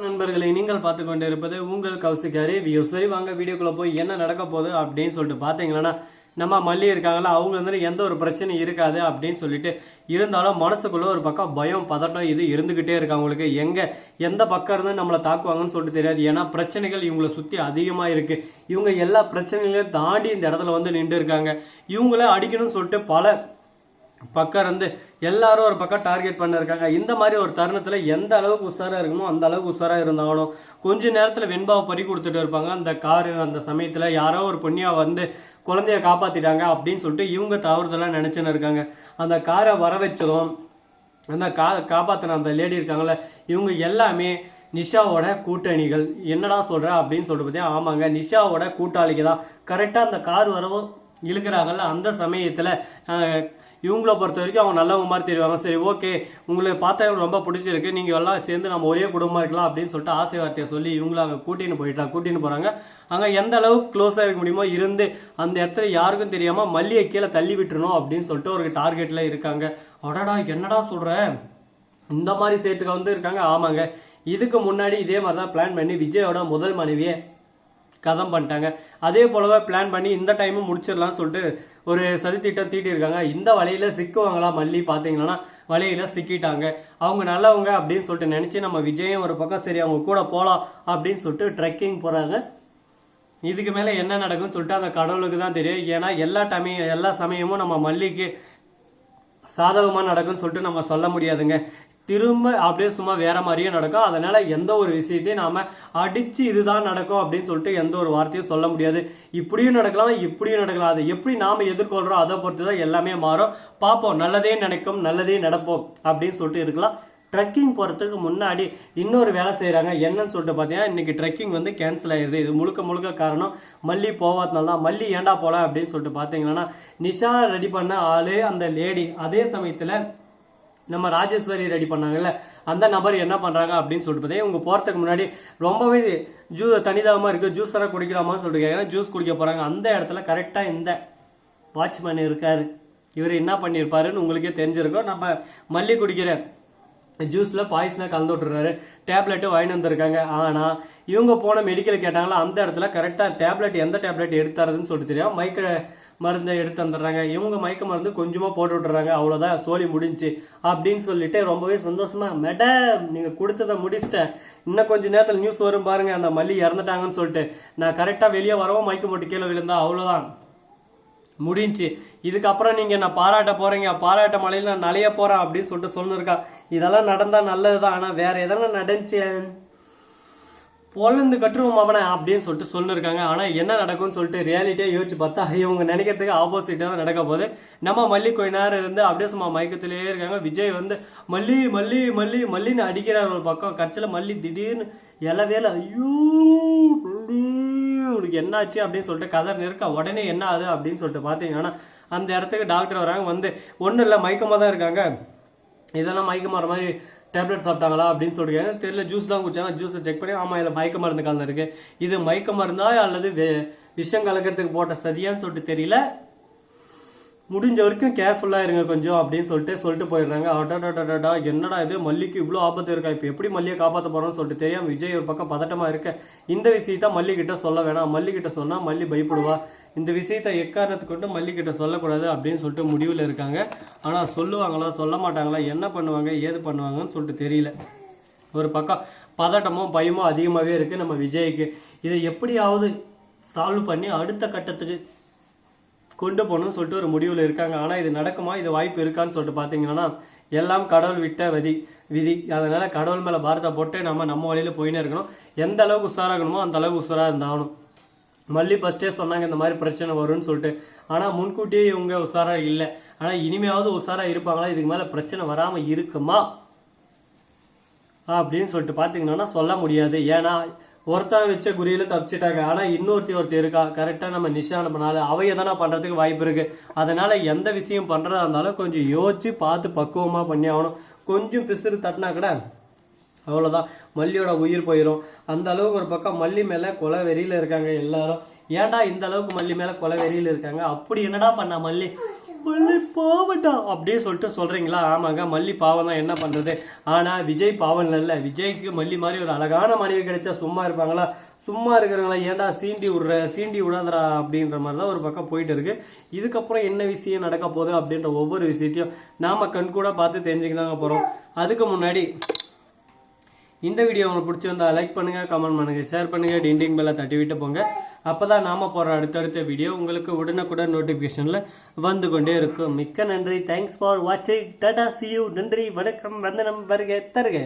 நண்பர்களை நீங்கள் பார்த்து கொண்டு இருப்பது உங்கள் கௌசிகாரி வியூ. சரி, வாங்க வீடியோக்குள்ள போய் என்ன நடக்க போகுது அப்படின்னு சொல்லிட்டு பாத்தீங்கன்னா, நம்ம மல்லி இருக்காங்களா, அவங்க வந்து எந்த ஒரு பிரச்சனையும் இருக்காது அப்படின்னு சொல்லிட்டு இருந்தாலும் மனசுக்குள்ள ஒரு பக்கம் பயம் பதட்டம் இது இருந்துகிட்டே இருக்கு. அவங்களுக்கு எந்த பக்கம் இருந்து நம்மளை தாக்குவாங்கன்னு சொல்லிட்டு தெரியாது. ஏன்னா பிரச்சனைகள் இவங்களை சுத்தி அதிகமா இருக்கு. இவங்க எல்லா பிரச்சனைகளையும் தாண்டி இந்த இடத்துல வந்து நின்று இருக்காங்க. இவங்கள அடிக்கணும்னு சொல்லிட்டு பல பக்கம் இருந்து எல்லாரும் ஒரு பக்கம் டார்கெட் பண்ணிருக்காங்க. இந்த மாதிரி ஒரு தருணத்துல எந்த அளவுக்கு உஷாரா இருக்கணுமோ அந்த அளவுக்கு உஷாரா இருந்தாலும் கொஞ்ச நேரத்துல வெண்பாவை பறி கொடுத்துட்டு இருப்பாங்க. அந்த காரு அந்த சமயத்துல யாரோ ஒரு பொண்ணியா வந்து குழந்தைய காப்பாத்திட்டாங்க அப்படின்னு சொல்லிட்டு இவங்க தவறுதெல்லாம் நினைச்சுன்னு இருக்காங்க. அந்த காரை வர வச்சதும் அந்த காப்பாத்தின அந்த லேடி இருக்காங்கல்ல, இவங்க எல்லாமே நிஷாவோட கூட்டணிகள். என்னடா சொல்ற அப்படின்னு சொல்லிட்டு பார்த்தீங்க. ஆமாங்க, நிஷாவோட கூட்டாளிக்கு தான் கரெக்டா அந்த கார் வரவும் இழுக்கிறாங்கல்ல. அந்த சமயத்துல இவங்கள பொறுத்த வரைக்கும் அவங்க நல்லவங்க மாதிரி தெரிவாங்க. சரி, ஓகே, உங்களுக்கு பார்த்தா ரொம்ப பிடிச்சிருக்கு, நீங்க எல்லாம் சேர்ந்து நம்ம ஒரே குடும்பமா இருக்கலாம் அப்படின்னு சொல்லிட்டு ஆசை வார்த்தையை சொல்லி இவங்கள அங்க கூட்டின்னு போறாங்க. அங்க எந்த அளவுக்கு க்ளோஸா இருக்க முடியுமோ இருந்து அந்த இடத்துல யாருக்கும் தெரியாம மல்லியை கீழே தள்ளி விட்டுறணும் அப்படின்னு சொல்லிட்டு ஒரு டார்கெட்ல இருக்காங்க. அடடா, என்னடா சொல்ற, இந்த மாதிரி சேர்த்துக்க வந்து இருக்காங்க. ஆமாங்க, இதுக்கு முன்னாடி இதே மாதிரிதான் பிளான் பண்ணி விஜயோட முதல் மனைவியை கதம் பண்ணிட்டாங்க. அதே போலவே பிளான் பண்ணி இந்த டைமும் முடிச்சிடலாம்னு சொல்லிட்டு ஒரு சதி திட்டம் தீட்டி இருக்காங்க. இந்த வழியில சிக்குவாங்களா மல்லி பாத்தீங்கன்னா வழியில சிக்கிட்டாங்க. அவங்க நல்லவங்க அப்படின்னு சொல்லிட்டு நினைச்சு நம்ம விஜயம் ஒரு பக்கம் சரி அவங்க கூட போலாம் அப்படின்னு சொல்லிட்டு ட்ரெக்கிங் போறாங்க. இதுக்கு மேல என்ன நடக்கும்னு சொல்லிட்டு அந்த கடவுளுக்கு தான் தெரியும். ஏன்னா எல்லா சமயமும் நம்ம மல்லிக்கு சாதகமா நடக்கும்னு சொல்லிட்டு நம்ம சொல்ல முடியாதுங்க. திரும்ப அப்படியே சும்மா வேற மாதிரியே நடக்கும். அதனால எந்த ஒரு விஷயத்தையும் நாம அடிச்சு இதுதான் நடக்கும் அப்படின்னு சொல்லிட்டு எந்த ஒரு வார்த்தையும் சொல்ல முடியாது. இப்படியும் நடக்கலாம், இப்படியும் நடக்கலாம். அதை எப்படி நாம எதிர்கொள்றோம் அதை பொறுத்து தான் எல்லாமே மாறும். பார்ப்போம், நல்லதே நினைக்கும் நல்லதே நடப்போம் அப்படின்னு சொல்லிட்டு இருக்கலாம். ட்ரெக்கிங் போறதுக்கு முன்னாடி இன்னொரு வேலை செய்யறாங்க. என்னன்னு சொல்லிட்டு பாத்தீங்கன்னா, இன்னைக்கு ட்ரெக்கிங் வந்து கேன்சல் ஆயிருது. இது முழுக்க காரணம் மல்லி போவாதனால தான். மல்லி ஏண்டா போல அப்படின்னு சொல்லிட்டு பாத்தீங்கன்னா, நிஷா ரெடி பண்ண ஆளு அந்த லேடி, அதே சமயத்துல நம்ம ராஜேஸ்வரி ரெடி பண்ணாங்கல்ல அந்த நபர் என்ன பண்றாங்க அப்படின்னு சொல்லிட்டு பார்த்தீங்கன்னா, இவங்க போறதுக்கு முன்னாடி ரொம்பவே தனிதாகமா இருக்கு, ஜூஸ் எல்லாம் குடிக்கலாமான்னு சொல்லிட்டு கேட்கறாங்க. ஜூஸ் குடிக்க போறாங்க. அந்த இடத்துல கரெக்டா இந்த வாட்ச்மேன் இருக்காரு. இவர் என்ன பண்ணியிருப்பாருன்னு உங்களுக்கே தெரிஞ்சிருக்கும். நம்ம மல்லி குடிக்கிற ஜூஸ்ல பாய்ஸ்னா கலந்து விட்டுறாரு. டேப்லெட்டு வாங்கிட்டு வந்திருக்காங்க. ஆனா இவங்க போன மெடிக்கல் கேட்டாங்களா, அந்த இடத்துல கரெக்டா டேப்லெட் எந்த டேப்லெட் எடுத்தாருன்னு சொல்லிட்டு தெரியும். மயக்க மருந்தை எடுத்து வந்துடுறாங்க. இவங்க மயக்க மருந்து கொஞ்சமா போட்டு விட்டுறாங்க. அவ்வளவுதான், சோழி முடிஞ்சு அப்படின்னு சொல்லிட்டு ரொம்பவே சந்தோஷமா, மேடம் நீங்க கொடுத்ததை முடிச்சிட்டேன், இன்னும் கொஞ்ச நேரத்தில் நியூஸ் வரும் பாருங்க, அந்த மல்லி இறந்துட்டாங்கன்னு சொல்லிட்டு. நான் கரெக்டா வெளியே வரவும் மயக்க போட்டு கீழே விழுந்தா, அவ்வளவுதான் முடிஞ்சு. இதுக்கப்புறம் நீங்க நான் பாராட்ட போறீங்க, பாராட்ட மலையில நான் நலைய போறேன் அப்படின்னு சொல்லிட்டு சொல்லிருக்கா. இதெல்லாம் நடந்தா நல்லதுதான். ஆனா வேற எதனா நடந்துச்சு பொழந்து கட்டுருவோம் அவனை அப்படின்னு சொல்லிட்டு சொல்லிருக்காங்க. ஆனா என்ன நடக்கும்னு சொல்லிட்டு ரியாலிட்டியா யோசிச்சு பார்த்தா இவங்க நினைக்கிறதுக்கு ஆப்போசிட்டா தான் நடக்க போகுது. நம்ம மல்லி கொஞ்ச நேரம் இருந்து அப்படியே சும்மா மயக்கத்திலேயே இருக்காங்க. விஜய் வந்து மல்லி மல்லி மல்லி மல்லின்னு அடிக்கிறார் ஒரு பக்கம். கட்சியில மல்லி திடீர்னு எலவேல ஐயோ உனக்கு என்னாச்சு அப்படின்னு சொல்லிட்டு கதர் நிற்க. உடனே என்ன ஆகுது அப்படின்னு சொல்லிட்டு பாத்தீங்கன்னா, அந்த இடத்துக்கு டாக்டர் வராங்க. வந்து ஒன்றும் இல்லை, மயக்கமா தான் இருக்காங்க. இதெல்லாம் மயக்கம் வர மாதிரி டேப்லெட் சாப்பிட்டாங்களா அப்படின்னு சொல்லிட்டு தெரியல, ஜூஸ் தான் குடிச்சாங்க. ஜூஸை செக் பண்ணி ஆமா இதில் மயக்க மருந்து கலந்து இருக்கு. இது மயக்க மருந்தா அல்லது விஷம் கலக்கிறதுக்கு போட்ட சதியான்னு சொல்லிட்டு தெரியல. முடிஞ்ச வரைக்கும் கேர்ஃபுல்லா இருங்க கொஞ்சம் அப்படின்னு சொல்லிட்டு போயிடுறாங்க. அடடா, என்னடா இது, மல்லிக்கு இவ்வளோ ஆபத்து இருக்கா, இப்போ எப்படி மல்லியை காப்பாற்ற போறோம்னு சொல்லிட்டு தெரியாம விஜய் ஒரு பக்கம் பதட்டமா இருக்க. இந்த விஷயத்த மல்லி கிட்ட சொல்ல வேணாம், மல்லி கிட்ட சொன்னா மல்லி பயப்படுவா, இந்த விஷயத்த எக்காரணத்துக்கு கொண்டு மல்லி கிட்ட சொல்லக்கூடாது அப்படின்னு சொல்லிட்டு முடிவில் இருக்காங்க. ஆனா சொல்லுவாங்களா சொல்ல மாட்டாங்களா, என்ன பண்ணுவாங்க ஏது பண்ணுவாங்கன்னு சொல்லிட்டு தெரியல. ஒரு பக்கம் பதட்டமும் பயமும் அதிகமாகவே இருக்கு நம்ம விஜய்க்கு. இதை எப்படியாவது சால்வ் பண்ணி அடுத்த கட்டத்துக்கு கொண்டு போகணும்னு சொல்லிட்டு ஒரு முடிவில் இருக்காங்க. ஆனா இது நடக்குமா, இது வாய்ப்பு இருக்கான்னு சொல்லிட்டு பாத்தீங்கன்னா, எல்லாம் கடவுள் விட்ட விதி. அதனால கடவுள் மேல பாரத்தை போட்டு நம்ம வழியில போயினே இருக்கணும். எந்த அளவுக்கு உஷாராகணுமோ அந்த அளவுக்கு உஷாரா இருந்தாகணும். மல்லி ஃபர்ஸ்டே சொன்னாங்க இந்த மாதிரி பிரச்சனை வரும்னு சொல்லிட்டு. ஆனா முன்கூட்டியே இவங்க உஷாரா இல்லை. ஆனா இனிமையாவது உஷாரா இருப்பாங்களா, இதுக்கு மேல பிரச்சனை வராம இருக்குமா அப்படின்னு சொல்லிட்டு பாத்தீங்கன்னா சொல்ல முடியாது. ஏன்னா ஒருத்தன் வச்ச குறியில தப்பிச்சிட்டாங்க. ஆனா ஒருத்தி இருக்கா கரெக்டா நம்ம நிஷா அனுப்பினால அவ எதனா பண்றதுக்கு வாய்ப்பு இருக்கு. அதனால எந்த விஷயம் பண்றதா இருந்தாலும் கொஞ்சம் யோசிச்சு பார்த்து பக்குவமா பண்ணி ஆகணும். கொஞ்சம் பிசுறு தட்டினா கூட அவ்வளவுதான், மல்லியோட உயிர் போயிடும். அந்த அளவுக்கு ஒரு பக்கம் மல்லி மேல கொலை வெறியில இருக்காங்க எல்லாரும். ஏன்டா இந்த அளவுக்கு மல்லி மேல கொலை வெறியில் இருக்காங்க, அப்படி என்னடா பண்ணா மல்லி, மல்லி பாவட்டா அப்படின்னு சொல்லிட்டு சொல்றீங்களா? ஆமாங்க, மல்லி பாவம் தான், என்ன பண்றது. ஆனா விஜய் பாவம் இல்ல. விஜய்க்கு மல்லி மாதிரி ஒரு அழகான மனைவி கிடைச்சா சும்மா இருப்பாங்களா? சும்மா இருக்கிறவங்களா ஏன்டா சீண்டி விடாதரா அப்படின்ற மாதிரி தான் ஒரு பக்கம் போயிட்டு இருக்கு. இதுக்கப்புறம் என்ன விஷயம் நடக்க போகுது அப்படின்ற ஒவ்வொரு விஷயத்தையும் நாம கண்கூட பார்த்து தெரிஞ்சுக்கதாங்க போறோம். அதுக்கு முன்னாடி இந்த வீடியோ உங்களுக்கு பிடிச்சிருந்தா லைக் பண்ணுங்க, கமெண்ட் பண்ணுங்க, ஷேர் பண்ணுங்க, டிண்டிங் பெல்ல தட்டி விட்டு போங்க. அப்பதான் நாம போற அடுத்தடுத்த வீடியோ உங்களுக்கு உடனுக்குடன் நோட்டிபிகேஷன்ல வந்து கொண்டே இருக்கும். மிக்க நன்றி. தேங்க்ஸ் ஃபார் வாட்சிங். Tata, see you. நன்றி, வணக்கம், வந்தனம், வருக தருக.